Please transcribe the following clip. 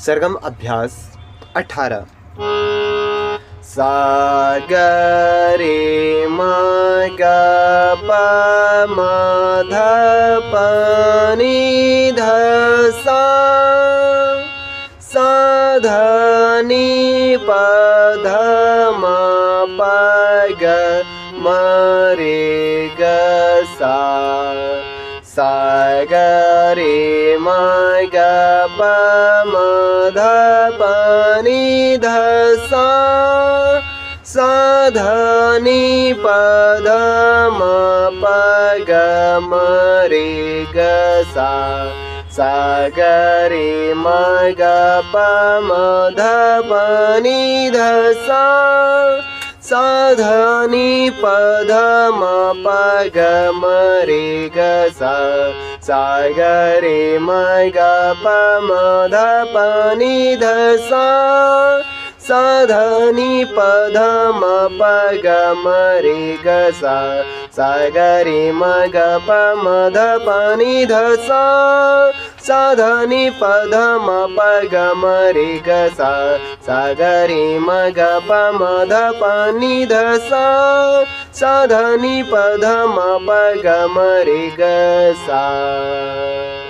सरगम अभ्यास 18। सा ग रे म ग प म ध प नि ध सा सा ध नि प ध म प ग म रे ग सा सा ग रे म ग प म ध प नि ध सा सा ध नि प ध म प ग म रे ग सा सा ग रे म ग प म ध प नि ध सा सा ध नि प ध म प ग म रे ग सा सा ग रे म ग प म ध प नि ध सा सा ध नि प ध म प ग म रे ग सा सा ग रे म ग प म ध प नि ध सा सा ध नि प ध म प ग म रे ग सा सा ग रे म ग प म ध प नि ध सा सा ध नि प ध म प ग म रे ग सा।